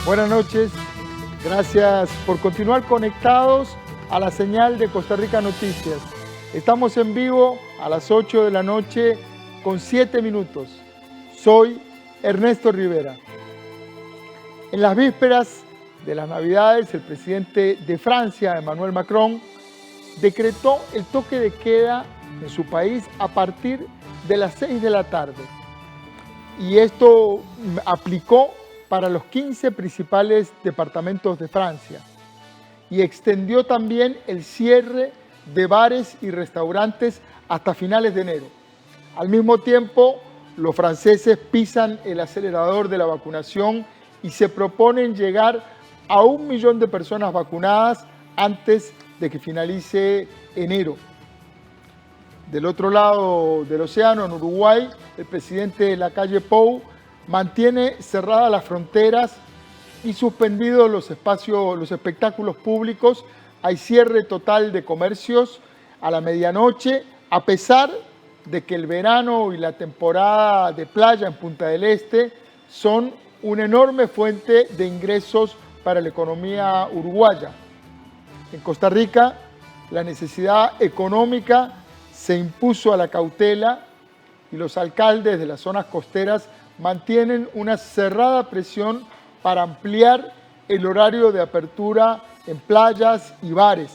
Buenas noches, gracias por continuar conectados a la señal de Costa Rica Noticias. Estamos en vivo a las 8 de la noche con 7 minutos. Soy Ernesto Rivera. En las vísperas de las Navidades, el presidente de Francia, Emmanuel Macron, decretó el toque de queda en su país a partir de las 6 de la tarde. Y esto aplicó para los 15 principales departamentos de Francia y extendió también el cierre de bares y restaurantes hasta finales de enero. Al mismo tiempo, los franceses pisan el acelerador de la vacunación y se proponen llegar a 1 millón de personas vacunadas antes de que finalice enero. Del otro lado del océano, en Uruguay, el presidente Lacalle Pou mantiene cerradas las fronteras y suspendidos los espectáculos públicos. Hay cierre total de comercios a la medianoche, a pesar de que el verano y la temporada de playa en Punta del Este son una enorme fuente de ingresos para la economía uruguaya. En Costa Rica, la necesidad económica se impuso a la cautela y los alcaldes de las zonas costeras mantienen una cerrada presión para ampliar el horario de apertura en playas y bares,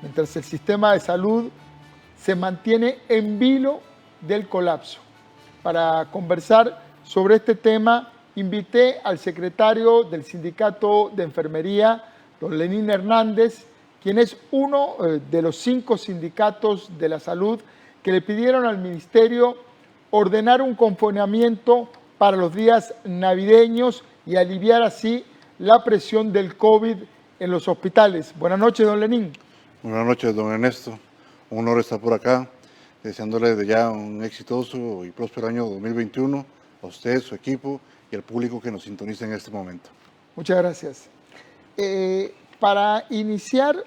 mientras el sistema de salud se mantiene en vilo del colapso. Para conversar sobre este tema, invité al secretario del Sindicato de Enfermería, don Lenín Hernández, quien es uno de los 5 sindicatos de la salud que le pidieron al ministerio ordenar un confinamiento para los días navideños y aliviar así la presión del COVID en los hospitales. Buenas noches, don Lenín. Buenas noches, don Ernesto. Un honor estar por acá, deseándole de ya un exitoso y próspero año 2021 a usted, su equipo y al público que nos sintoniza en este momento. Muchas gracias. Para iniciar,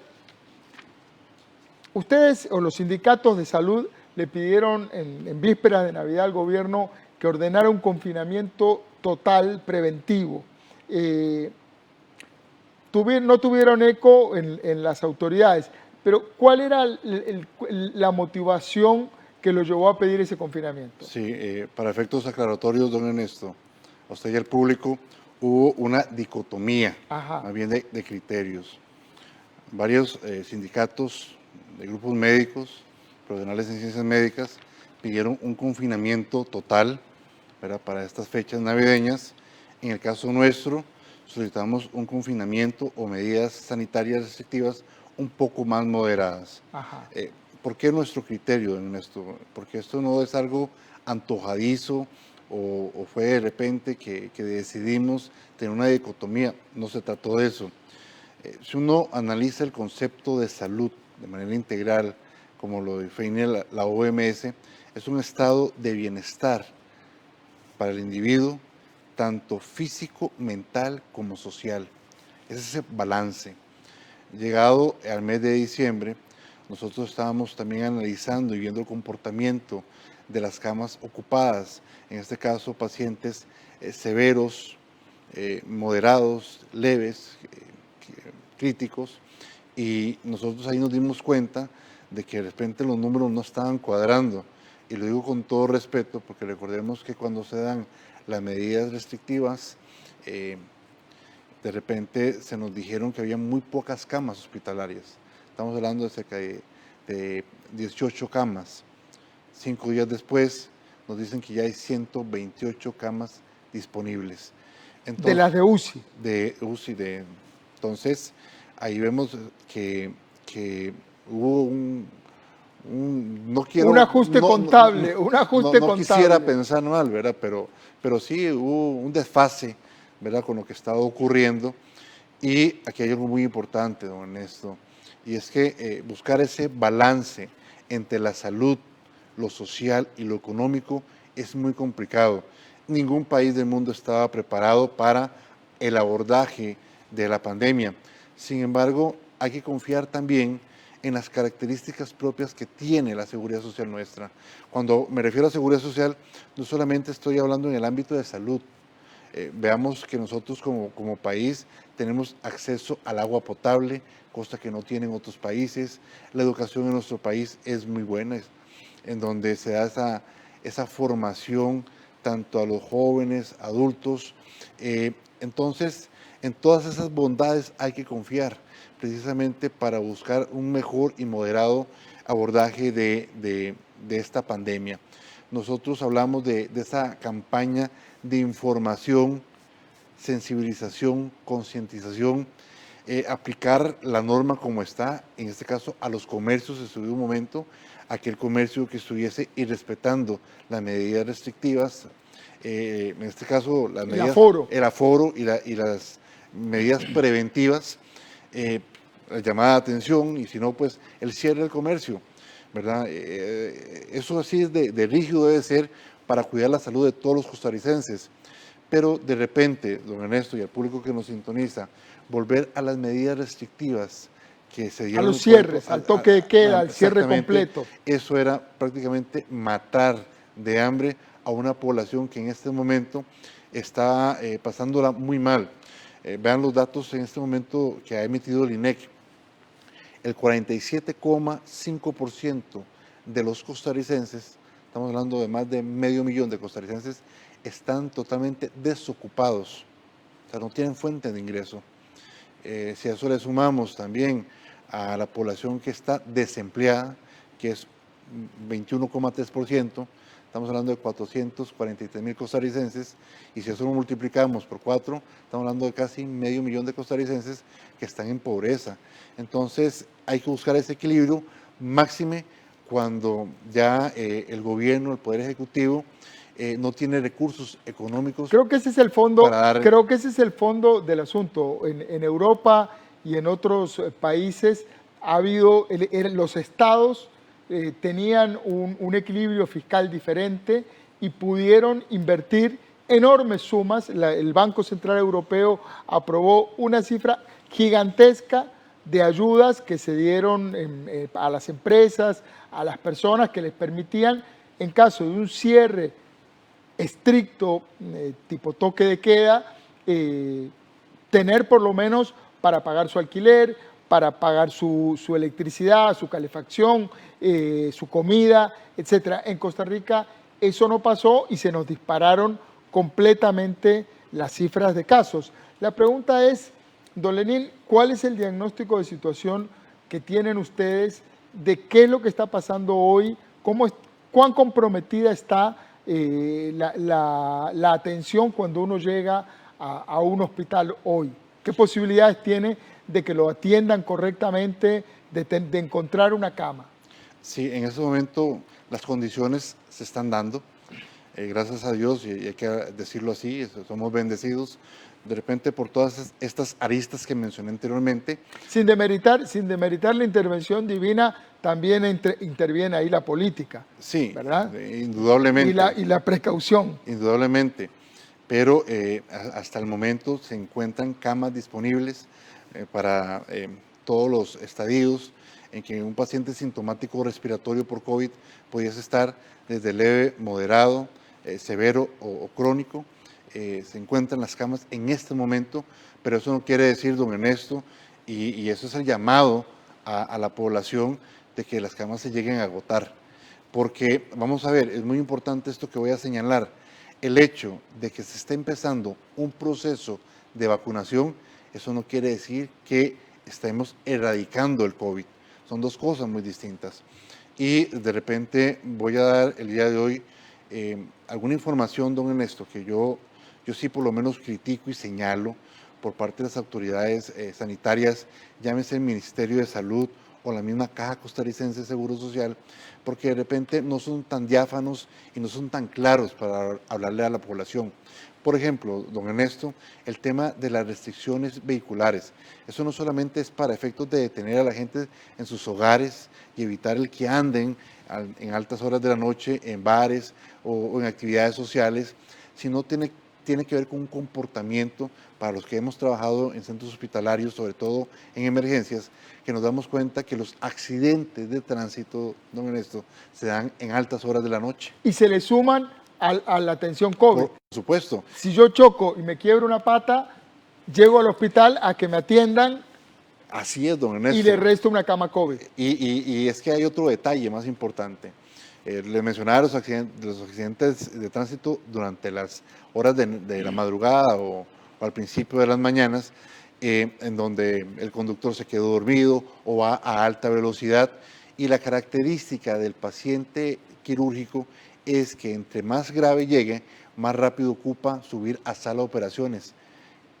ustedes o los sindicatos de salud le pidieron en vísperas de Navidad al gobierno que ordenara un confinamiento total preventivo. No tuvieron eco en las autoridades, pero ¿cuál era la motivación que lo llevó a pedir ese confinamiento? Sí, para efectos aclaratorios, don Ernesto, a usted y al público, hubo una dicotomía, más bien de criterios. Varios sindicatos de grupos médicos, profesionales en ciencias médicas, pidieron un confinamiento total, ¿verdad?, para estas fechas navideñas. En el caso nuestro, solicitamos un confinamiento o medidas sanitarias restrictivas un poco más moderadas. ¿Por qué nuestro criterio en esto? Porque esto no es algo antojadizo o fue de repente que decidimos tener una dicotomía. No se trató de eso. Si uno analiza el concepto de salud de manera integral, como lo define la OMS, es un estado de bienestar para el individuo, tanto físico, mental como social. Es ese balance. Llegado al mes de diciembre, nosotros estábamos también analizando y viendo el comportamiento de las camas ocupadas, en este caso pacientes severos, moderados, leves, críticos, y nosotros ahí nos dimos cuenta de que de repente los números no estaban cuadrando, y lo digo con todo respeto porque recordemos que cuando se dan las medidas restrictivas, de repente se nos dijeron que había muy pocas camas hospitalarias. Estamos hablando de cerca de 18 camas. 5 días después nos dicen que ya hay 128 camas disponibles. Entonces, ¿de las de UCI? De UCI. Entonces, ahí vemos que hubo un ajuste contable. No quisiera pensar mal, ¿verdad? Pero sí hubo un desfase, ¿verdad?, con lo que estaba ocurriendo. Y aquí hay algo muy importante, don Ernesto, y es que buscar ese balance entre la salud, lo social y lo económico es muy complicado. Ningún país del mundo estaba preparado para el abordaje de la pandemia. Sin embargo, hay que confiar también en las características propias que tiene la seguridad social nuestra. Cuando me refiero a seguridad social, no solamente estoy hablando en el ámbito de salud. Veamos que nosotros como país tenemos acceso al agua potable, cosa que no tienen otros países. La educación en nuestro país es muy buena, en donde se da esa formación tanto a los jóvenes, adultos. Entonces, en todas esas bondades hay que confiar, precisamente para buscar un mejor y moderado abordaje de esta pandemia. Nosotros hablamos de esa campaña de información, sensibilización, concientización, aplicar la norma como está, en este caso a los comercios en su debido momento, aquel comercio que estuviese irrespetando las medidas restrictivas, en este caso las medidas, el aforo y las medidas preventivas, la llamada de atención, y si no, pues el cierre del comercio, ¿verdad? Eso así es de rígido debe ser para cuidar la salud de todos los costarricenses. Pero de repente, don Ernesto y al público que nos sintoniza, volver a las medidas restrictivas que se dieron. A los cierres, al toque de queda, al cierre completo. Eso era prácticamente matar de hambre a una población que en este momento está pasándola muy mal. Vean los datos en este momento que ha emitido el INEC. El 47,5% de los costarricenses, estamos hablando de más de 500,000 de costarricenses, están totalmente desocupados, o sea, no tienen fuente de ingreso. Si a eso le sumamos también a la población que está desempleada, que es 21,3%, estamos hablando de 443,000 costarricenses, y si eso lo multiplicamos por 4, estamos hablando de casi 500,000 de costarricenses que están en pobreza. Entonces hay que buscar ese equilibrio, máxime cuando ya el gobierno, el Poder Ejecutivo, no tiene recursos económicos. Creo que ese es el fondo, creo que ese es el fondo del asunto. En Europa y en otros países ha habido, los estados tenían un equilibrio fiscal diferente y pudieron invertir enormes sumas. El Banco Central Europeo aprobó una cifra gigantesca de ayudas que se dieron a las empresas, a las personas, que les permitían, en caso de un cierre estricto, tipo toque de queda, tener por lo menos para pagar su alquiler, para pagar su electricidad, su calefacción, su comida, etc. En Costa Rica eso no pasó y se nos dispararon completamente las cifras de casos. La pregunta es, don Lenín, ¿cuál es el diagnóstico de situación que tienen ustedes de qué es lo que está pasando hoy? ¿Cuán comprometida está la atención cuando uno llega a un hospital hoy? ¿Qué posibilidades tiene de que lo atiendan correctamente, de encontrar una cama? Sí, en ese momento las condiciones se están dando, gracias a Dios, y hay que decirlo así, somos bendecidos de repente por todas estas aristas que mencioné anteriormente. Sin demeritar la intervención divina, también interviene ahí la política. Sí, ¿verdad? Indudablemente. Y la precaución. Indudablemente, pero hasta el momento se encuentran camas disponibles para todos los estadios en que un paciente sintomático respiratorio por COVID pudiese estar desde leve, moderado, severo o crónico. Se encuentran las camas en este momento, pero eso no quiere decir, don Ernesto, y eso es el llamado a la población, de que las camas se lleguen a agotar. Porque, vamos a ver, es muy importante esto que voy a señalar, el hecho de que se esté empezando un proceso de vacunación, eso no quiere decir que estemos erradicando el COVID. Son dos cosas muy distintas. Y de repente voy a dar el día de hoy alguna información, don Ernesto, que yo sí por lo menos critico y señalo por parte de las autoridades sanitarias, llámese el Ministerio de Salud o la misma Caja Costarricense de Seguro Social, porque de repente no son tan diáfanos y no son tan claros para hablarle a la población. Por ejemplo, don Ernesto, el tema de las restricciones vehiculares. Eso no solamente es para efectos de detener a la gente en sus hogares y evitar el que anden en altas horas de la noche en bares o en actividades sociales, sino tiene que ver con un comportamiento para los que hemos trabajado en centros hospitalarios, sobre todo en emergencias, que nos damos cuenta que los accidentes de tránsito, don Ernesto, se dan en altas horas de la noche. Y se le suman a la atención COVID. Por supuesto. Si yo choco y me quiebro una pata, llego al hospital a que me atiendan. Así es, don Ernesto. Y le resto una cama COVID. Y es que hay otro detalle más importante. Le mencionaba los accidentes de tránsito durante las horas de la madrugada o al principio de las mañanas, en donde el conductor se quedó dormido o va a alta velocidad. Y la característica del paciente quirúrgico es que entre más grave llegue, más rápido ocupa subir a sala de operaciones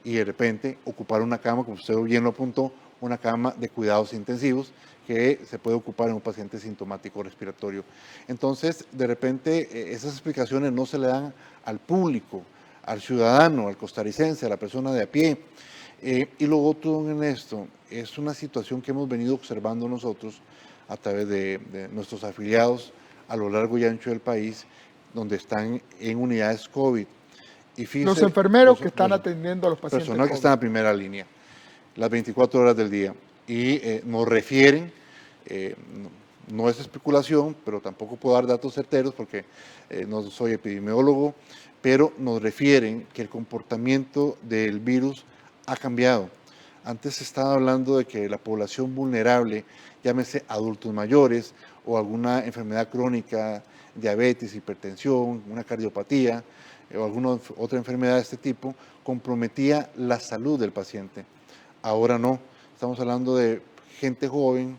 y de repente ocupar una cama, como usted bien lo apuntó, una cama de cuidados intensivos que se puede ocupar en un paciente sintomático respiratorio. Entonces, de repente, esas explicaciones no se le dan al público, al ciudadano, al costarricense, a la persona de a pie. Y lo otro, don Ernesto, es una situación que hemos venido observando nosotros a través de nuestros afiliados a lo largo y ancho del país, donde están en unidades COVID. Y fíjese, los enfermeros que están atendiendo a los pacientes personal COVID. Que están en primera línea, las 24 horas del día. Y nos refieren, no es especulación, pero tampoco puedo dar datos certeros porque no soy epidemiólogo, pero nos refieren que el comportamiento del virus ha cambiado. Antes se estaba hablando de que la población vulnerable, llámese adultos mayores o alguna enfermedad crónica, diabetes, hipertensión, una cardiopatía o alguna otra enfermedad de este tipo, comprometía la salud del paciente. Ahora no, estamos hablando de gente joven,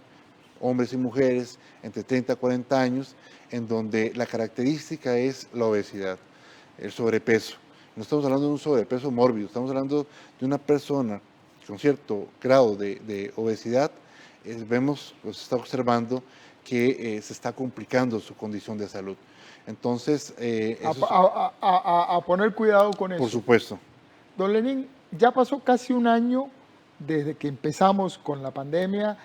hombres y mujeres, entre 30 a 40 años, en donde la característica es la obesidad, el sobrepeso. No estamos hablando de un sobrepeso mórbido, estamos hablando de una persona con cierto grado de obesidad. Vemos, se está observando que se está complicando su condición de salud. Entonces, a poner cuidado con eso. Por supuesto. Don Lenín, ya pasó casi un año desde que empezamos con la pandemia.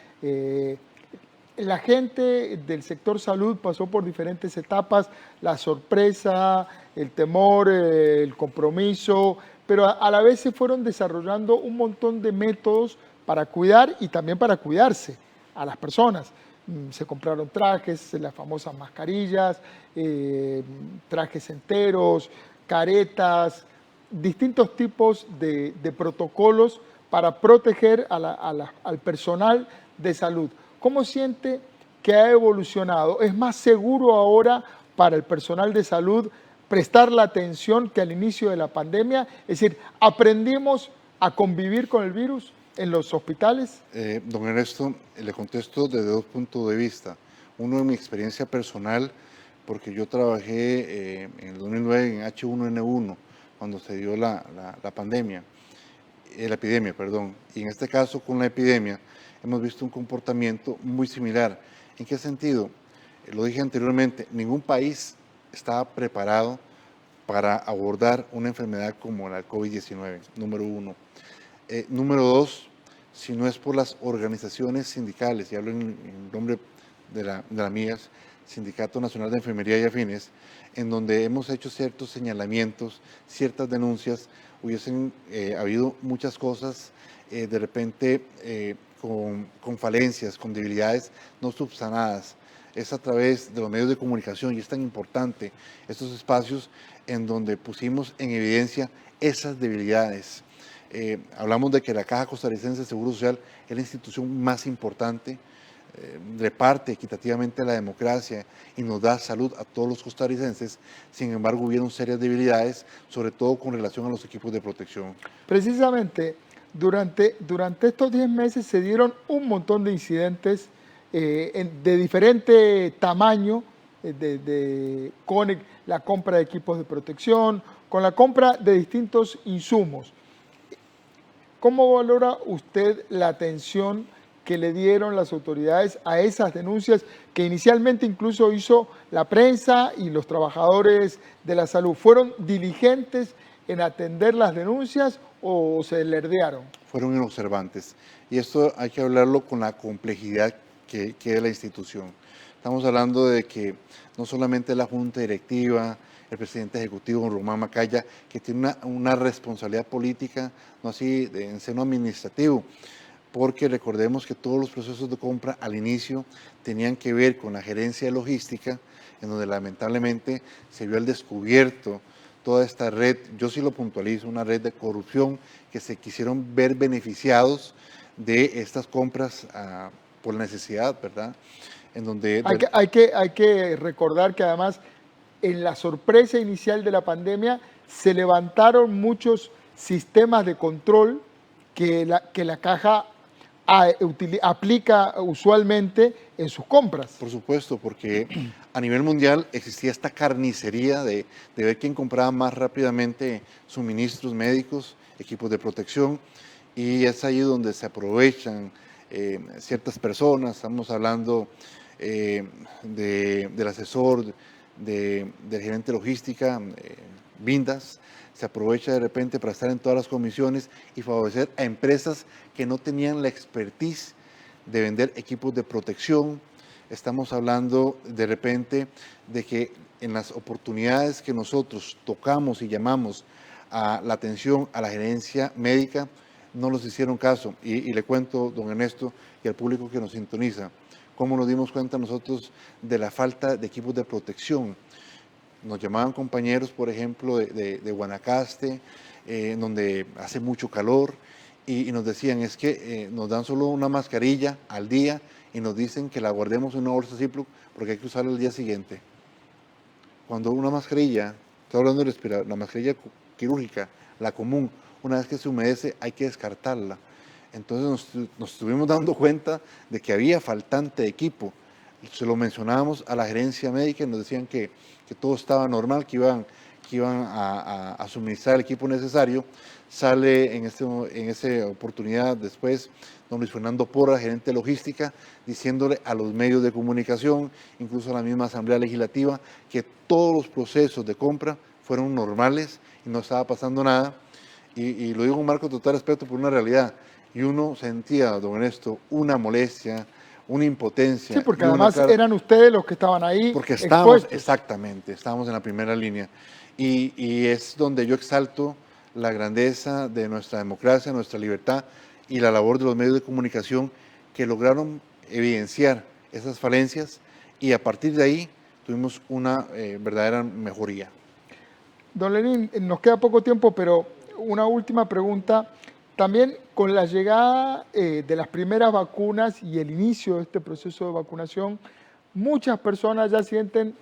La gente del sector salud pasó por diferentes etapas, la sorpresa, el temor, el compromiso, pero a la vez se fueron desarrollando un montón de métodos para cuidar y también para cuidarse a las personas. Se compraron trajes, las famosas mascarillas, trajes enteros, caretas, distintos tipos de protocolos para proteger al personal de salud. ¿Cómo siente que ha evolucionado? ¿Es más seguro ahora para el personal de salud prestar la atención que al inicio de la pandemia? Es decir, ¿aprendimos a convivir con el virus en los hospitales? Don Ernesto, le contesto desde dos puntos de vista. Uno, en mi experiencia personal, porque yo trabajé en el 2009 en H1N1, cuando se dio la epidemia, y en este caso con la epidemia hemos visto un comportamiento muy similar. ¿En qué sentido? Lo dije anteriormente, ningún país estaba preparado para abordar una enfermedad como la COVID-19, número uno. Número dos, si no es por las organizaciones sindicales, y hablo en nombre de la mía, Sindicato Nacional de Enfermería y Afines, en donde hemos hecho ciertos señalamientos, ciertas denuncias, hubiesen habido muchas cosas de repente con falencias, con debilidades no subsanadas. Es a través de los medios de comunicación, y es tan importante estos espacios en donde pusimos en evidencia esas debilidades. Hablamos de que la Caja Costarricense de Seguro Social es la institución más importante, reparte equitativamente la democracia y nos da salud a todos los costarricenses. Sin embargo, hubieron serias debilidades, sobre todo con relación a los equipos de protección. Precisamente, durante estos 10 meses se dieron un montón de incidentes de diferente tamaño, con la compra de equipos de protección, con la compra de distintos insumos. ¿Cómo valora usted la atención que le dieron las autoridades a esas denuncias que inicialmente incluso hizo la prensa y los trabajadores de la salud? ¿Fueron diligentes en atender las denuncias o se lerdearon? Fueron inobservantes. Y esto hay que hablarlo con la complejidad que es la institución. Estamos hablando de que no solamente la Junta Directiva, el presidente ejecutivo, Román Macaya, que tiene una responsabilidad política, no así en seno administrativo. porque recordemos que todos los procesos de compra al inicio tenían que ver con la gerencia de logística, en donde lamentablemente se vio al descubierto toda esta red, yo sí lo puntualizo, una red de corrupción que se quisieron ver beneficiados de estas compras por necesidad, ¿verdad? En donde hay que recordar que además en la sorpresa inicial de la pandemia se levantaron muchos sistemas de control que la caja aplica usualmente en sus compras. Por supuesto, porque a nivel mundial existía esta carnicería de ver quién compraba más rápidamente suministros médicos, equipos de protección, y es ahí donde se aprovechan ciertas personas. Estamos hablando del asesor, del gerente de logística, Vindas, se aprovecha de repente para estar en todas las comisiones y favorecer a empresas que no tenían la expertise de vender equipos de protección. Estamos hablando de repente de que en las oportunidades que nosotros tocamos y llamamos a la atención a la gerencia médica, no nos hicieron caso. Y le cuento, don Ernesto, y al público que nos sintoniza, cómo nos dimos cuenta nosotros de la falta de equipos de protección. Nos llamaban compañeros, por ejemplo, de Guanacaste, donde hace mucho calor, y nos decían, es que nos dan solo una mascarilla al día y nos dicen que la guardemos en una bolsa Ziploc porque hay que usarla el día siguiente. Cuando una mascarilla, estoy hablando de respirador, la mascarilla quirúrgica, la común, una vez que se humedece hay que descartarla. Entonces nos estuvimos dando cuenta de que había faltante de equipo. Se lo mencionábamos a la gerencia médica y nos decían que todo estaba normal, que iban a suministrar el equipo necesario. Sale en esa oportunidad después don Luis Fernando Porra, gerente de logística, diciéndole a los medios de comunicación, incluso a la misma Asamblea Legislativa, que todos los procesos de compra fueron normales y no estaba pasando nada. Y lo digo con marco de total respeto por una realidad. Y uno sentía, don Ernesto, una molestia, una impotencia. Sí, porque además eran ustedes los que estaban ahí. Porque estábamos, exactamente, estábamos en la primera línea. Y es donde yo exalto la grandeza de nuestra democracia, nuestra libertad y la labor de los medios de comunicación que lograron evidenciar esas falencias y a partir de ahí tuvimos una verdadera mejoría. Don Lenín, nos queda poco tiempo, pero una última pregunta. También con la llegada de las primeras vacunas y el inicio de este proceso de vacunación, muchas personas ya sienten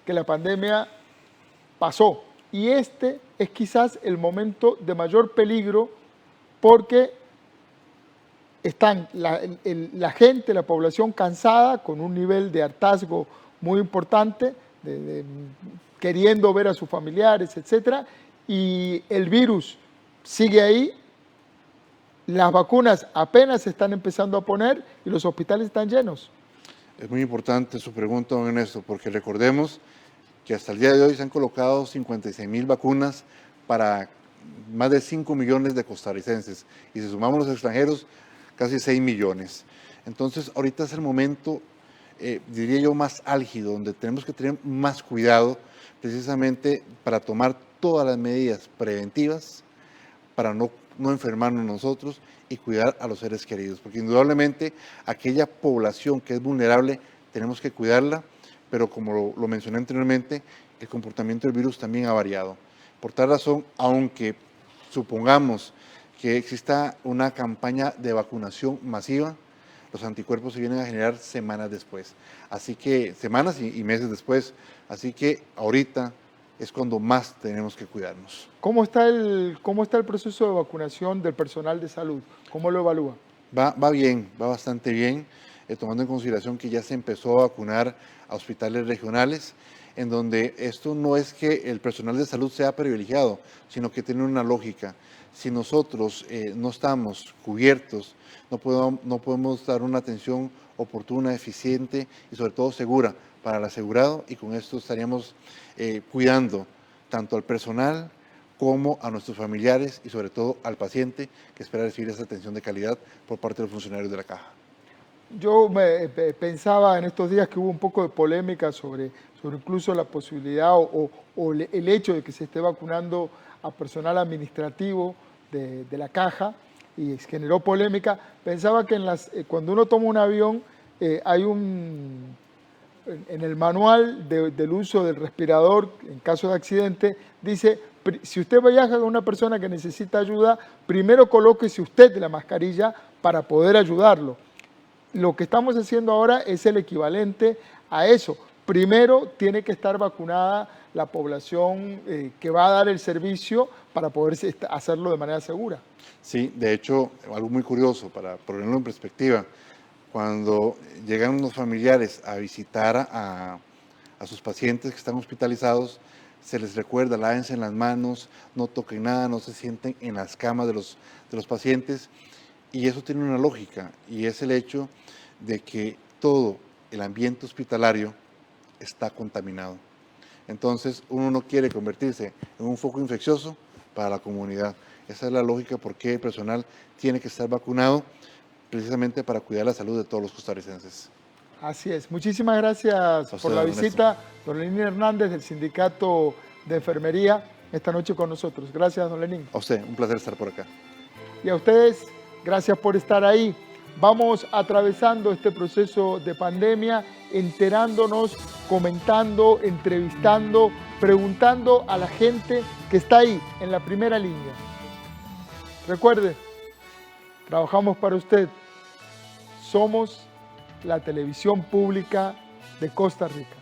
que la pandemia pasó. Y este es quizás el momento de mayor peligro porque están la gente, la población cansada, con un nivel de hartazgo muy importante, queriendo ver a sus familiares, etc. Y el virus sigue ahí, las vacunas apenas se están empezando a poner y los hospitales están llenos. Es muy importante su pregunta, don Ernesto, porque recordemos que hasta el día de hoy se han colocado 56,000 vacunas para más de 5 millones de costarricenses y si sumamos los extranjeros, casi 6 millones. Entonces, ahorita es el momento, diría yo, más álgido, donde tenemos que tener más cuidado precisamente para tomar todas las medidas preventivas para no enfermarnos nosotros y cuidar a los seres queridos, porque indudablemente aquella población que es vulnerable tenemos que cuidarla, pero como lo mencioné anteriormente, el comportamiento del virus también ha variado. Por tal razón, aunque supongamos que exista una campaña de vacunación masiva, los anticuerpos se vienen a generar semanas después, así que semanas y meses después, así que ahorita es cuando más tenemos que cuidarnos. ¿Cómo está el proceso de vacunación del personal de salud? ¿Cómo lo evalúa? Va bien, va bastante bien, tomando en consideración que ya se empezó a vacunar a hospitales regionales, en donde esto no es que el personal de salud sea privilegiado, sino que tiene una lógica. Si nosotros no estamos cubiertos, no podemos dar una atención oportuna, eficiente y sobre todo segura para el asegurado, y con esto estaríamos cuidando tanto al personal como a nuestros familiares y sobre todo al paciente que espera recibir esa atención de calidad por parte de los funcionarios de la Caja. Yo pensaba en estos días que hubo un poco de polémica sobre incluso la posibilidad o el hecho de que se esté vacunando a personal administrativo de la Caja. y generó polémica. Pensaba que cuando uno toma un avión hay en el manual del uso del respirador en caso de accidente, dice, si usted viaja con una persona que necesita ayuda, primero colóquese usted la mascarilla para poder ayudarlo. Lo que estamos haciendo ahora es el equivalente a eso. Primero tiene que estar vacunada la población que va a dar el servicio para poder hacerlo de manera segura. Sí, de hecho, algo muy curioso para ponerlo en perspectiva, cuando llegan unos familiares a visitar a sus pacientes que están hospitalizados, se les recuerda, lávense las manos, no toquen nada, no se sienten en las camas de los pacientes, y eso tiene una lógica, y es el hecho de que todo el ambiente hospitalario está contaminado. Entonces, uno no quiere convertirse en un foco infeccioso para la comunidad. Esa es la lógica por qué el personal tiene que estar vacunado, precisamente para cuidar la salud de todos los costarricenses. Así es. Muchísimas gracias por la visita, don Lenín Hernández, del Sindicato de Enfermería, esta noche con nosotros. Gracias, don Lenín. A usted, un placer estar por acá. Y a ustedes, gracias por estar ahí. Vamos atravesando este proceso de pandemia, enterándonos, comentando, entrevistando, preguntando a la gente que está ahí, en la primera línea. Recuerde, trabajamos para usted. Somos la televisión pública de Costa Rica.